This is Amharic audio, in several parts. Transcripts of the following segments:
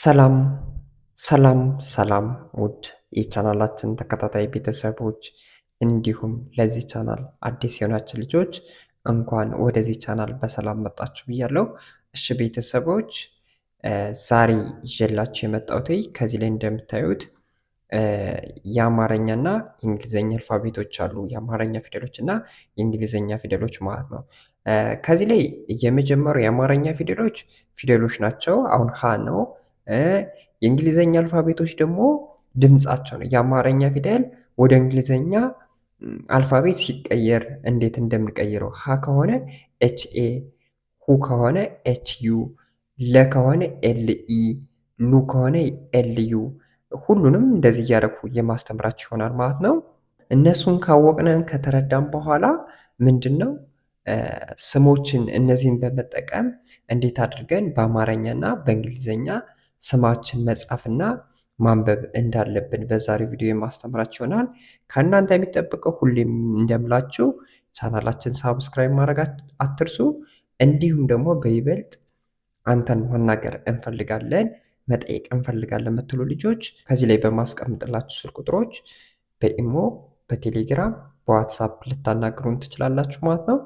ሰላም ሰላም ሰላም ውድ የቻናላችን ተከታታይ ቤተሰቦች እንዲሁም ለዚህ ቻናል አዲስ የሆናችሁ ልጆች እንኳን ወደዚህ ቻናል በሰላም መጣችሁ ብያለሁ። እሺ ቤተሰቦች ዛሬ ይዤላችሁ የመጣሁት ከዚህ ላይ እንደምታዩት የአማርኛና የእንግሊዘኛ አልፋቤቶች አሉ። የአማርኛ ፊደሎች እና የእንግሊዘኛ ፊደሎች ማለት ነው። ከዚህ ላይ የመጀመሪያው የአማርኛ ፊደሎች ናቸው። አሁን ሀ ነው። የእንግሊዘኛ አልፋቤቶች ደግሞ ድምጻቸው ነው። የአማርኛ ፊደል ወደ እንግሊዘኛ አልፋቤት ሲቀየር እንዴት እንደምንቀይረው ሀ ከሆነ ኤች ኤ፣ ሁ ከሆነ ኤች ዩ፣ ለ ከሆነ ኤል ኢ፣ ሉ ከሆነ ኤል ዩ፣ ሁሉንም እንደዚህ እያደረኩ የማስተምራችሁ ይሆናል ማለት ነው። እነሱን ካወቅነን ከተረዳን በኋላ ምንድነው ስሞችን እነዚህን በመጠቀም እንዴት አድርገን በአማርኛና በእንግሊዘኛ ስማችን መጻፍና ማንበብ እንዳለብን በዛሬው ቪዲዮ የማስተምራችሁ ይሆናል። ከእናንተ የሚጠበቀው ሁሌም እንደምላችሁ ቻናላችን ሳብስክራይብ ማድረግ አትርሱ። እንዲሁም ደግሞ በይበልጥ አንተን ማናገር እንፈልጋለን፣ መጠየቅ እንፈልጋለን የምትሉ ልጆች ከዚህ ላይ በማስቀምጥላችሁ ስልክ ቁጥሮች በኢሞ፣ በቴሌግራም፣ በዋትሳፕ ልታናግሩን ትችላላችሁ ማለት ነው።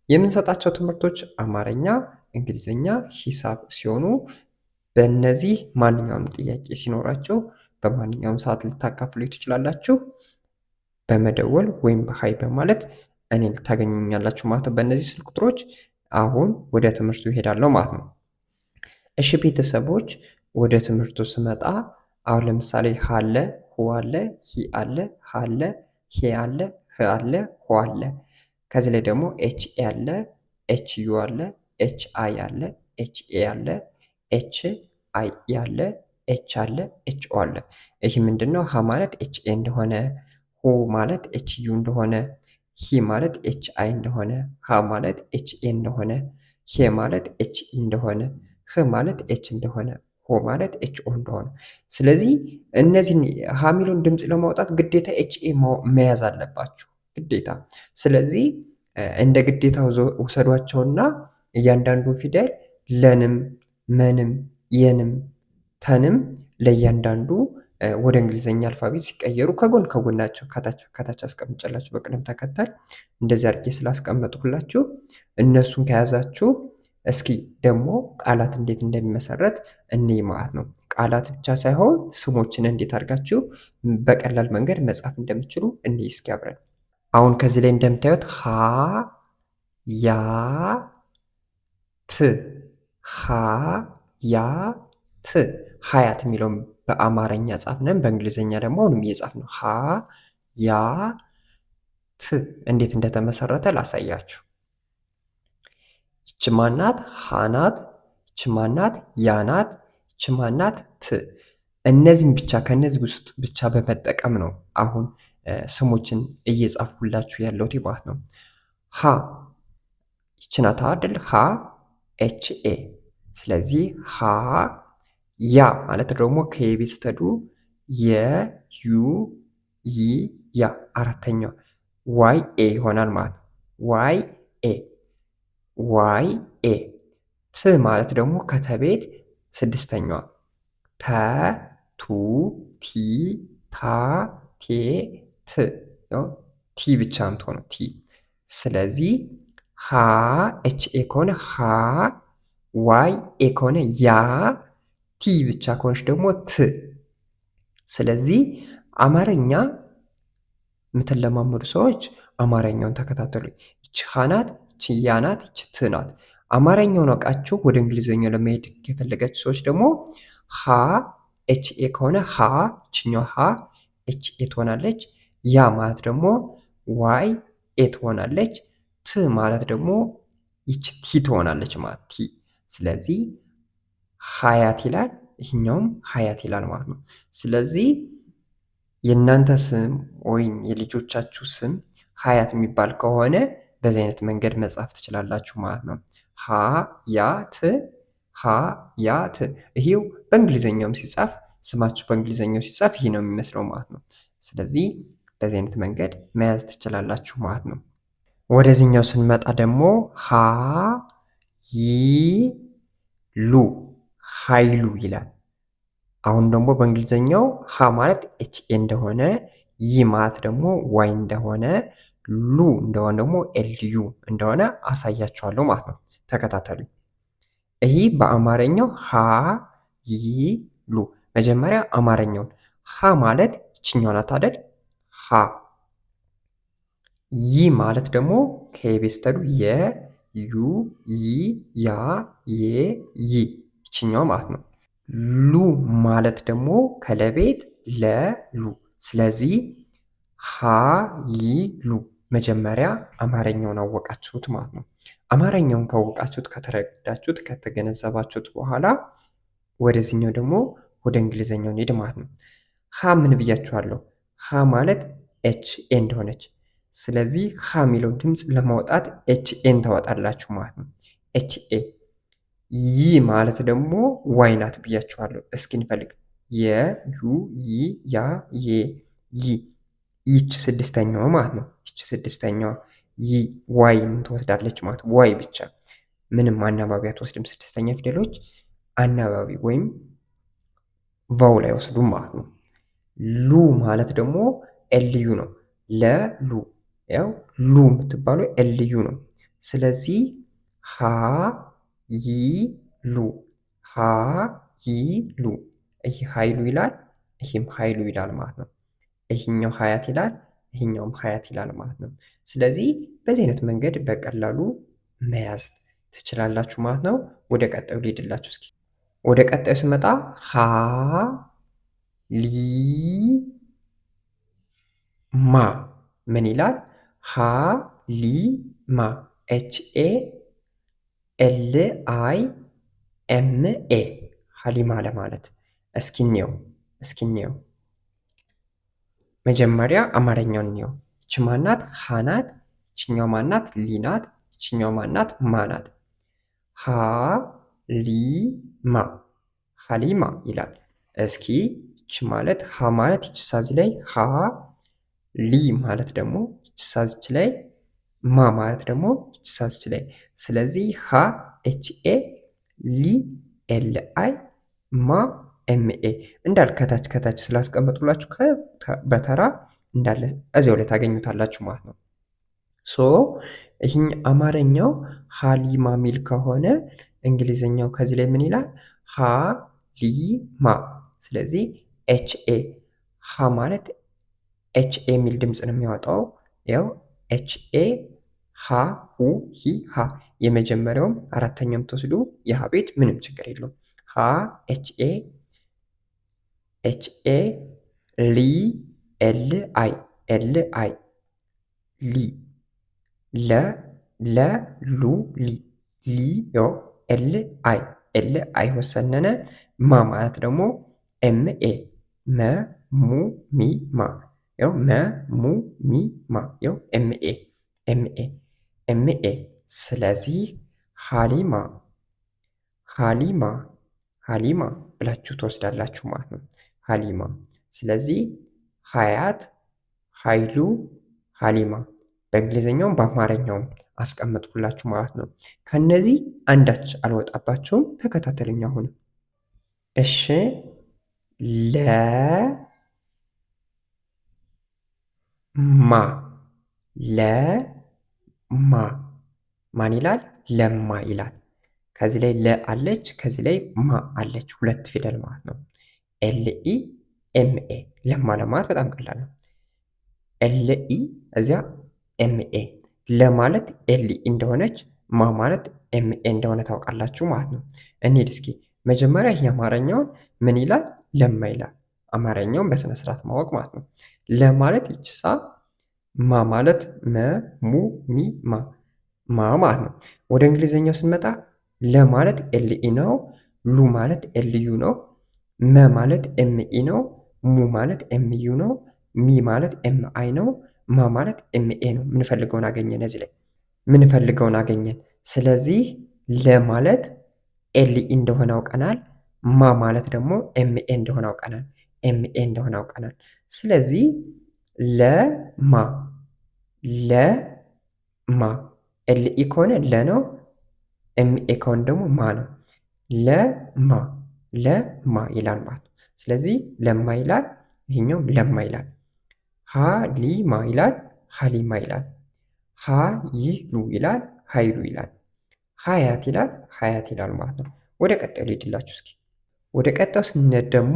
የምንሰጣቸው ትምህርቶች አማርኛ፣ እንግሊዝኛ፣ ሂሳብ ሲሆኑ በእነዚህ ማንኛውም ጥያቄ ሲኖራቸው በማንኛውም ሰዓት ልታካፍሉ ትችላላችሁ። በመደወል ወይም በሀይ በማለት እኔ ልታገኙኛላችሁ ማለት ነው በእነዚህ ስልክ ቁጥሮች። አሁን ወደ ትምህርቱ ይሄዳለሁ ማለት ነው። እሺ ቤተሰቦች ወደ ትምህርቱ ስመጣ አሁን ለምሳሌ ሀ አለ፣ ሁ አለ፣ ሂ አለ፣ ሀ አለ፣ ሄ አለ፣ ህ አለ፣ ሆ አለ። ከዚህ ላይ ደግሞ ኤች ኤ አለ፣ ኤች ዩ አለ፣ ኤች አይ አለ፣ ኤች ኤ አለ፣ ኤች አይ አለ፣ ኤች አለ፣ ኤች ኦ አለ። ይህ ምንድነው? ሀ ማለት ኤች ኤ እንደሆነ፣ ሁ ማለት ኤች ዩ እንደሆነ፣ ሂ ማለት ኤች አይ እንደሆነ፣ ሀ ማለት ኤች ኤ እንደሆነ፣ ሄ ማለት ኤች ኢ እንደሆነ፣ ህ ማለት ኤች እንደሆነ፣ ሆ ማለት ኤች ኦ እንደሆነ። ስለዚህ እነዚህን ሀ ሚለውን ድምፅ ለማውጣት ግዴታ ኤች ኤ መያዝ አለባችሁ ግዴታ። ስለዚህ እንደ ግዴታ ውሰዷቸውና እያንዳንዱ ፊደል ለንም፣ መንም፣ የንም፣ ተንም ለእያንዳንዱ ወደ እንግሊዘኛ አልፋቤት ሲቀየሩ ከጎን ከጎናቸው ከታች አስቀምጨላችሁ በቅደም ተከተል እንደዚህ አድርጌ ስላስቀመጥኩላችሁ እነሱን ከያዛችሁ እስኪ ደግሞ ቃላት እንዴት እንደሚመሰረት እንይ ማለት ነው። ቃላት ብቻ ሳይሆን ስሞችን እንዴት አድርጋችሁ በቀላል መንገድ መጻፍ እንደምትችሉ እንይ እስኪ አብረን። አሁን ከዚህ ላይ እንደምታዩት ሀ ያ ት፣ ሀ ያ ት፣ ሀያት የሚለውን በአማርኛ ጻፍነን፣ በእንግሊዝኛ ደግሞ አሁንም እየጻፍ ነው። ሀ ያ ት እንዴት እንደተመሰረተ ላሳያችሁ። ይች ማናት? ሀ ናት። ይች ማናት? ያ ናት። ይች ማናት? ት። እነዚህም ብቻ ከነዚህ ውስጥ ብቻ በመጠቀም ነው አሁን ስሞችን እየጻፍኩላችሁ ያለሁት ማለት ነው። ሀ ይች ናት አይደል? ሀ ኤች ኤ። ስለዚህ ሀ ያ ማለት ደግሞ ከየቤት ስትሄዱ የዩ ይ ያ አራተኛው ዋይ ኤ ይሆናል ማለት ነው። ዋይ ኤ ዋይ ኤ። ት ማለት ደግሞ ከተቤት ስድስተኛዋ ተ ቱ ቲ ታ ቴ ት ቲ ብቻ የምትሆነው ቲ። ስለዚህ ሀ ኤች ኤ ከሆነ ሀ፣ ዋይ ኤ ከሆነ ያ፣ ቲ ብቻ ከሆነች ደግሞ ት። ስለዚህ አማርኛ የምትለማመዱ ሰዎች አማርኛውን ተከታተሉ። ይች ሀ ናት፣ ይች ያ ናት፣ ይች ት ናት። አማርኛውን አውቃችሁ ወደ እንግሊዝኛው ለመሄድ የፈለጋችሁ ሰዎች ደግሞ ሀ ኤች ኤ ከሆነ ሀ ይችኛው ሀ ኤች ኤ ትሆናለች። ያ ማለት ደግሞ ዋይ ኤ ትሆናለች። ት ማለት ደግሞ ይች ቲ ትሆናለች ማለት ቲ። ስለዚህ ሀያት ይላል፣ ይህኛውም ሀያት ይላል ማለት ነው። ስለዚህ የእናንተ ስም ወይም የልጆቻችሁ ስም ሀያት የሚባል ከሆነ በዚህ አይነት መንገድ መጻፍ ትችላላችሁ ማለት ነው። ሀ ያ ት፣ ሀ ያ ት። ይሄው በእንግሊዘኛውም ሲጻፍ ስማችሁ በእንግሊዘኛው ሲጻፍ ይሄ ነው የሚመስለው ማለት ነው። ስለዚህ በዚህ አይነት መንገድ መያዝ ትችላላችሁ ማለት ነው። ወደዚህኛው ስንመጣ ደግሞ ሀ ይ ሉ ኃይሉ ይላል። አሁን ደግሞ በእንግሊዘኛው ሀ ማለት ኤች ኤ እንደሆነ፣ ይ ማለት ደግሞ ዋይ እንደሆነ፣ ሉ እንደሆነ ደግሞ ኤል ዩ እንደሆነ አሳያችኋለሁ ማለት ነው። ተከታተሉ። ይህ በአማርኛው ሀ ይ ሉ። መጀመሪያ አማርኛውን ሀ ማለት ይችኛው ናት አይደል? ሀ። ይ ማለት ደግሞ ከቤስተዱ የ ዩ ይ ያ የ ይ ይችኛው ማለት ነው። ሉ ማለት ደግሞ ከለቤት ለሉ። ስለዚህ ሀ ይ ሉ። መጀመሪያ አማርኛውን አወቃችሁት ማለት ነው። አማርኛውን ካወቃችሁት፣ ከተረዳችሁት፣ ከተገነዘባችሁት በኋላ ወደዚህኛው ደግሞ ወደ እንግሊዘኛው እንሄድ ማለት ነው። ሀ ምን ብያችኋለሁ? ሀ ማለት ኤች ኤ እንደሆነች። ስለዚህ ሀ የሚለው ድምፅ ለማውጣት ኤች ኤን ታወጣላችሁ ማለት ነው። ኤች ኤ። ይ ማለት ደግሞ ዋይ ናት ብያችኋለሁ። እስኪ እንፈልግ። የ ዩ ይ ያ የ ይ። ይች ስድስተኛዋ ማለት ነው። ይች ስድስተኛዋ ይ ዋይ ትወስዳለች ማለት ዋይ ብቻ፣ ምንም አናባቢ አትወስድም። ስድስተኛ ፊደሎች አናባቢ ወይም ቫውል አይወስዱም ማለት ነው። ሉ ማለት ደግሞ ኤልዩ ነው። ለሉ ያው ሉ የምትባለው ኤልዩ ነው። ስለዚህ ሀ ይ ሉ፣ ሀ ይ ሉ። ይህ ኃይሉ ይላል፣ ይህም ኃይሉ ይላል ማለት ነው። ይህኛው ሀያት ይላል፣ ይህኛውም ሀያት ይላል ማለት ነው። ስለዚህ በዚህ አይነት መንገድ በቀላሉ መያዝ ትችላላችሁ ማለት ነው። ወደ ቀጣዩ ልሄድላችሁ እስኪ። ወደ ቀጣዩ ስመጣ ሀ ሊ ማ ምን ይላል? ሀ ሊ ማ ኤች ኤ ኤል አይ ኤም ኤ ሀሊማ ለማለት። እስኪ እንየው። መጀመሪያ አማርኛውን እንየው። ይች ማናት? ሀ ናት። ይችኛው ማናት? ሊ ናት። ይችኛው ማናት? ማ ናት። ሀ ሊ ማ ሀሊማ ይላል። እስኪ ይች ማለት ሀ ማለት ይች ሳዚ ላይ ሀ፣ ሊ ማለት ደግሞ ይች ሳዚች ላይ፣ ማ ማለት ደግሞ ይች ሳዚች ላይ። ስለዚህ ሀ ኤች ኤ፣ ሊ ኤል አይ፣ ማ ኤምኤ እንዳል ከታች ስላስቀመጡላችሁ በተራ እንዳለ እዚያው ላይ ታገኙታላችሁ ማለት ነው። ሶ ይህኝ አማርኛው ሀሊማ ሚል ከሆነ እንግሊዝኛው ከዚህ ላይ ምን ይላል? ሀሊማ። ስለዚህ ኤችኤ ሀ ማለት ኤችኤ የሚል ድምፅ ነው የሚያወጣው። ያው ኤችኤ ሀ ሁ ሂ ሀ። የመጀመሪያውም አራተኛውም ተወስዱ የሀ ቤት ምንም ችግር የለውም። ሀ ኤችኤ ኤችኤ ሊ ኤል አይ ኤል አይ ሊ ለ ሉ ሊ ሊ ዮ ኤል አይ ወሰነነ። ማ ማለት ደግሞ ኤም ኤ መ ሙ ሚ ማ ያው መ ሙ ሚ ማ ያው ኤም ኤ። ስለዚህ ሀሊማ ብላችሁ ትወስዳላችሁ ማለት ነው። ሀሊማ። ስለዚህ ሀያት፣ ኃይሉ፣ ሀሊማ በእንግሊዝኛውም በአማርኛውም አስቀመጥኩላችሁ ማለት ነው። ከነዚህ አንዳች አልወጣባቸውም። ተከታተሉኝ አሁን። እሺ ለማ ማን ይላል? ለማ ይላል። ከዚህ ላይ ለ አለች፣ ከዚህ ላይ ማ አለች። ሁለት ፊደል ማለት ነው። ኤልኢ ኤምኤ ለማ ለማለት በጣም ቀላል ነው። ኤልኢ እዚያ ኤምኤ። ለማለት ኤልኢ እንደሆነች ማ ማለት ኤምኤ እንደሆነ ታውቃላችሁ ማለት ነው። እንሂድ እስኪ መጀመሪያ ይህ አማርኛውን ምን ይላል? ለማ ይላል። አማርኛውን በስነ ስርዓት ማወቅ ማለት ነው። ለማለት ይችሳ፣ ማ ማለት መ ሙ ሚ ማ ማለት ነው። ወደ እንግሊዝኛው ስንመጣ ለማለት ኤልኢ ነው። ሉ ማለት ኤልዩ ነው። መ ማለት ኤምኢ ነው። ሙ ማለት ኤምዩ ነው። ሚ ማለት ኤምአይ ነው። ማ ማለት ኤምኤ ነው። ምንፈልገውን አገኘን። እዚህ ላይ ምንፈልገውን አገኘን። ስለዚህ ለማለት ኤልኢ እንደሆነ አውቀናል። ማ ማለት ደግሞ ኤምኤ እንደሆነ አውቀናል። ስለዚህ ለማ ኤልኢ ከሆነ ለ ነው። ኤምኤ ከሆነ ደግሞ ማ ነው። ለማ ይላል ማለት ነው። ስለዚህ ለማ ይላል፣ ይሄኛው ለማ ይላል። ሀሊማ ይላል፣ ሀሊማ ይላል። ሀይሉ ይላል፣ ሀይሉ ይላል። ሀያት ይላል፣ ሀያት ይላል ማለት ነው። ወደ ቀጣዩ ልሂድላችሁ እስኪ። ወደ ቀጣዩ ስንሄድ ደግሞ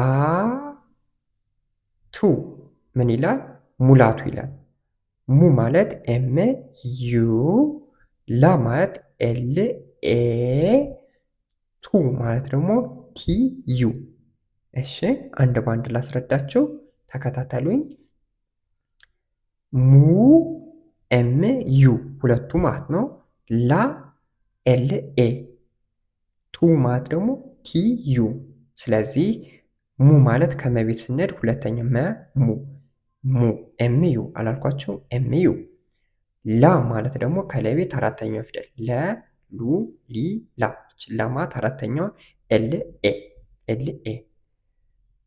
ሙላቱ ምን ይላል? ሙላቱ ይላል። ሙ ማለት ኤም ዩ፣ ላ ማለት ኤል ኤ፣ ቱ ማለት ደግሞ ቲ ዩ። እሺ አንድ በአንድ ላስረዳቸው፣ ተከታተሉኝ። ሙ ኤም ዩ ሁለቱ ማለት ነው። ላ ኤል ኤ፣ ቱ ማለት ደግሞ ቲ ዩ። ስለዚህ ሙ ማለት ከመቤት ስንሄድ ሁለተኛ መ ሙ ሙ ኤም ዩ አላልኳቸው? ኤም ዩ። ላ ማለት ደግሞ ከለቤት አራተኛው ፊደል ለ ሉ ሊ ላ። ላ ማለት አራተኛው ኤል ኤ ኤል ኤ።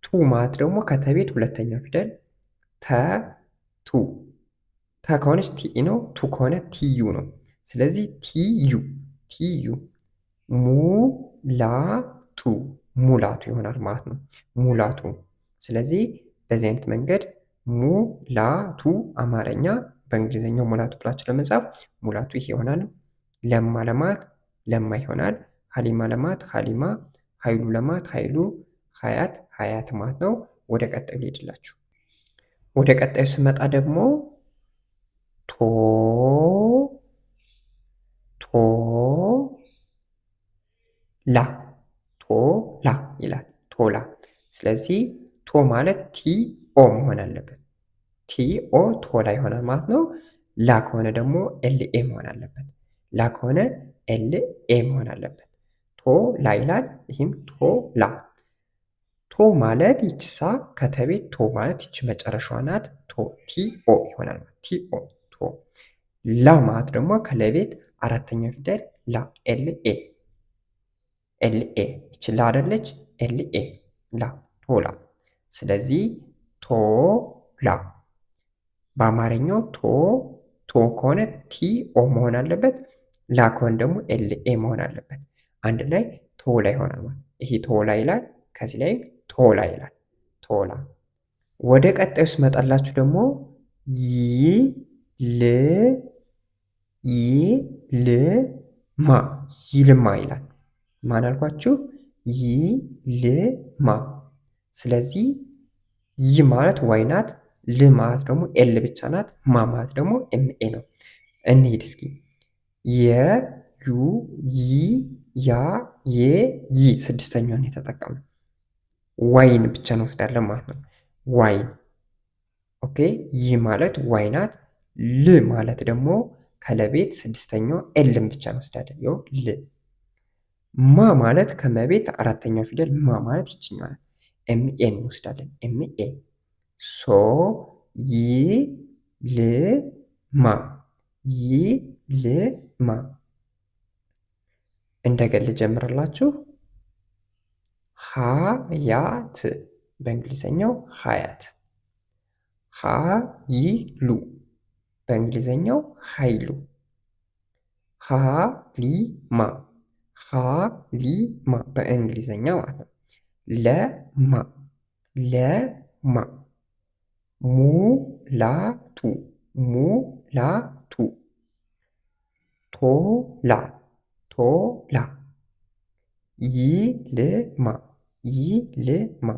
ቱ ማለት ደግሞ ከተቤት ሁለተኛው ፊደል ተ ቱ። ተ ከሆነች ቲ ነው፣ ቱ ከሆነ ቲ ዩ ነው። ስለዚህ ቲ ዩ ቲ ዩ። ሙ ላ ቱ ሙላቱ ይሆናል ማለት ነው። ሙላቱ። ስለዚህ በዚህ አይነት መንገድ ሙላቱ አማርኛ በእንግሊዝኛው ሙላቱ ብላችሁ ለመጻፍ ሙላቱ ይሄ ይሆናል። ለማ ለማት ለማ ይሆናል። ሀሊማ ለማት ሀሊማ፣ ሀይሉ ለማት ሀይሉ፣ ሀያት ሀያት ማለት ነው። ወደ ቀጣዩ ልሄድላችሁ። ወደ ቀጣዩ ስመጣ ደግሞ ቶ ላ ቶላ ይላል። ቶላ። ስለዚህ ቶ ማለት ቲ ኦ መሆን አለበት። ቲ ኦ ቶላ ይሆናል ማለት ነው። ላ ከሆነ ደግሞ ኤል ኤ መሆን አለበት። ላ ከሆነ ኤል ኤ መሆን አለበት። ቶ ላ ይላል። ይህም ቶ ላ። ቶ ማለት ይችሳ ከተቤት ቶ ማለት ይች መጨረሻዋ ናት። ቶ ቲ ኦ ይሆናል። ቲ ኦ ቶ። ላ ማለት ደግሞ ከለቤት አራተኛው ፊደል ላ ኤል ኤ ኤል ኤ። ይች ላ አይደለች? ኤል ኤ ላ ቶላ። ስለዚህ ቶ ላ በአማርኛው ቶ ከሆነ ቲ ኦ መሆን አለበት። ላ ከሆነ ደግሞ ኤል ኤ መሆን አለበት። አንድ ላይ ቶላ ይሆናል ማለት። ይሄ ቶላ ይላል፣ ከዚህ ላይ ቶላ ይላል። ቶላ። ወደ ቀጣዩ ስመጣላችሁ ደግሞ ይልማ ይልማ ይላል። ማን አልኳችሁ? ይልማ። ስለዚህ ይ ማለት ዋይ ናት። ል ማለት ደግሞ ኤል ብቻ ናት። ማ ማለት ደግሞ ኤምኤ ነው። እንሂድ እስኪ። የዩ ይ ያ የ ይ ስድስተኛውን የተጠቀምነው ዋይን ብቻ እንወስዳለን ማለት ነው። ዋይን። ኦኬ። ይ ማለት ዋይ ናት። ል ማለት ደግሞ ከለቤት ስድስተኛው ኤልን ብቻ እንወስዳለን። ይኸው ል። ማ ማለት ከመቤት አራተኛው ፊደል ማ ማለት ይችኛው ናት። ኤምኤ እንወስዳለን። ኤምኤ። ሶ ይ ል ማ ይ ል ማ። እንደገና ልጀምርላችሁ። ሀያት በእንግሊዘኛው ሀያት። ሀይሉ በእንግሊዘኛው ሀይሉ። ሀሊማ ሀሊማ በእንግሊዘኛ ማለት ነው። ለማ ለማ። ሙላቱ ሙላቱ። ቶላ ቶላ። ይልማ ይልማ።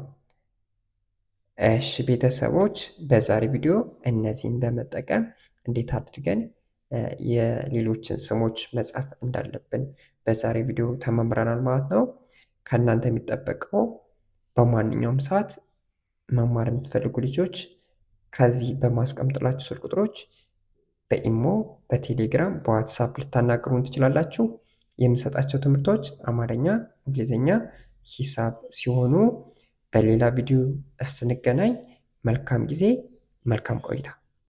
እሺ ቤተሰቦች በዛሬ ቪዲዮ እነዚህን በመጠቀም እንዴት አድርገን የሌሎችን ስሞች መጻፍ እንዳለብን በዛሬ ቪዲዮ ተመምረናል ማለት ነው። ከእናንተ የሚጠበቀው በማንኛውም ሰዓት መማር የምትፈልጉ ልጆች ከዚህ በማስቀምጥላችሁ ስልክ ቁጥሮች በኢሞ፣ በቴሌግራም፣ በዋትሳፕ ልታናግሩን ትችላላችሁ። የምሰጣቸው ትምህርቶች አማርኛ፣ እንግሊዝኛ፣ ሂሳብ ሲሆኑ በሌላ ቪዲዮ እስክንገናኝ መልካም ጊዜ፣ መልካም ቆይታ።